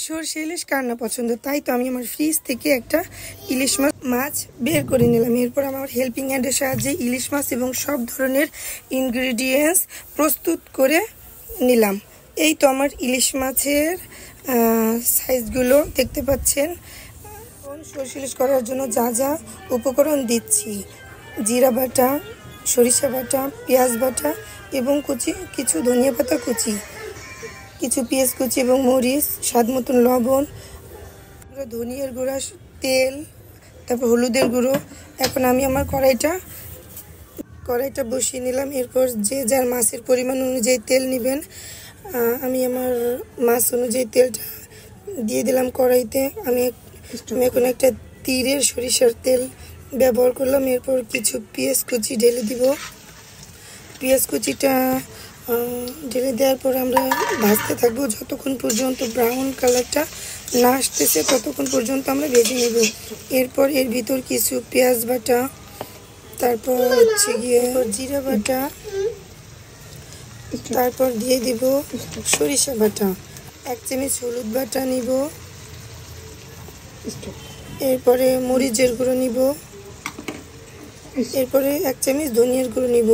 সরষে ইলিশ কার না পছন্দ, তাই তো আমি আমার ফ্রিজ থেকে একটা ইলিশ মাছ বের করে নিলাম। এরপর আমার হেল্পিং হ্যান্ডের সাহায্যে ইলিশ মাছ এবং সব ধরনের ইনগ্রিডিয়েন্টস প্রস্তুত করে নিলাম। এই তো আমার ইলিশ মাছের সাইজগুলো দেখতে পাচ্ছেন। সরষে ইলিশ করার জন্য যা যা উপকরণ দিচ্ছি: জিরা বাটা, সরিষা বাটা, পেঁয়াজ বাটা এবং কিছু ধনিয়া পাতা কুচি, কিছু পেঁয়াজ কুচি এবং মরিচ, স্বাদ মতন লবণ, ধনিয়ার গুঁড়া, তেল, তারপর হলুদের গুঁড়ো। এখন আমি আমার কড়াইটা বসিয়ে নিলাম। এরপর যে যার মাছের পরিমাণ অনুযায়ী তেল নেবেন। আমি আমার মাছ অনুযায়ী তেলটা দিয়ে দিলাম কড়াইতে। আমি এখন একটা তীরের সরিষার তেল ব্যবহার করলাম। এরপর কিছু পেঁয়াজ কুচি ঢেলে দিব। পেঁয়াজ কুচিটা ঢেলে দেওয়ার পর আমরা ভাজতে থাকবো যতক্ষণ পর্যন্ত ব্রাউন কালারটা না আসতেছে, ততক্ষণ পর্যন্ত আমরা ভেজে নেব। এরপর এর ভিতর কিছু পেঁয়াজ বাটা, তারপর হচ্ছে গিয়ে জিরা বাটা, তারপর দিয়ে দিব সরিষা বাটা, 1 চামচ হলুদ বাটা নিব, এরপরে মরিচের গুঁড়ো নিব, এরপরে 1 চামচ ধনিয়ার গুঁড়ো নিব।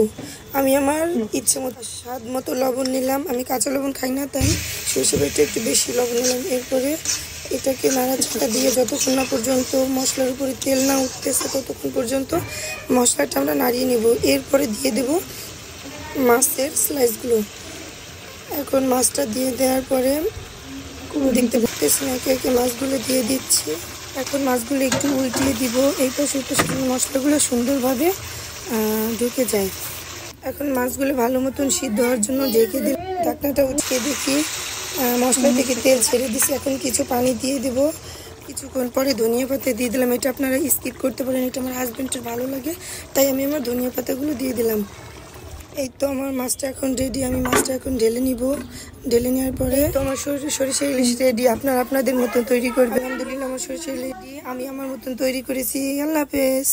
আমি আমার ইচ্ছে মতো স্বাদ মতো লবণ নিলাম। আমি কাঁচা লবণ খাই না, তাই সরষে বাটা একটু বেশি লবণ নিলাম। এরপরে এটাকে নাড়াচাড়া দিয়ে যতক্ষণ না পর্যন্ত মশলার উপরে তেল না উঠতেছে, ততক্ষণ পর্যন্ত মশলাটা আমরা নাড়িয়ে নেব। এরপরে দিয়ে দেব মাছের স্লাইসগুলো। এখন মাছটা দিয়ে দেওয়ার পরে দেখতে পাচ্ছেন একে একে মাছগুলো দিয়ে দিচ্ছি। এখন মাছগুলো একটু উল্টিয়ে দিব, এই পাশে মশলাগুলো সুন্দরভাবে ঢুকে যায়। এখন মাছগুলো ভালো মতন সিদ্ধ হওয়ার জন্য ঢেকে দিই। ঢাকনাটা উঠিয়ে দেখি মশলা থেকে তেল ছেড়ে দিছি। এখন কিছু পানি দিয়ে দেব। কিছুক্ষণ পরে ধনিয়া পাতা দিয়ে দিলাম। এটা আপনারা স্কিপ করতে পারেন, এটা আমার হাজব্যান্ডের ভালো লাগে, তাই আমি আমার ধনিয়া পাতাগুলো দিয়ে দিলাম। এই তো আমার মাছটা এখন রেডি। আমি মাছটা এখন ঢেলে নিব। ঢেলে নেওয়ার পরে তো আমার সরিষা ইলিশ রেডি। আপনারা আপনাদের মতন তৈরি করবেন। আলহামদুলিল্লাহ, আমার সরিষা ইলিশ রেডি। আমি আমার মতন তৈরি করেছি। আল্লাহ হাফেজ।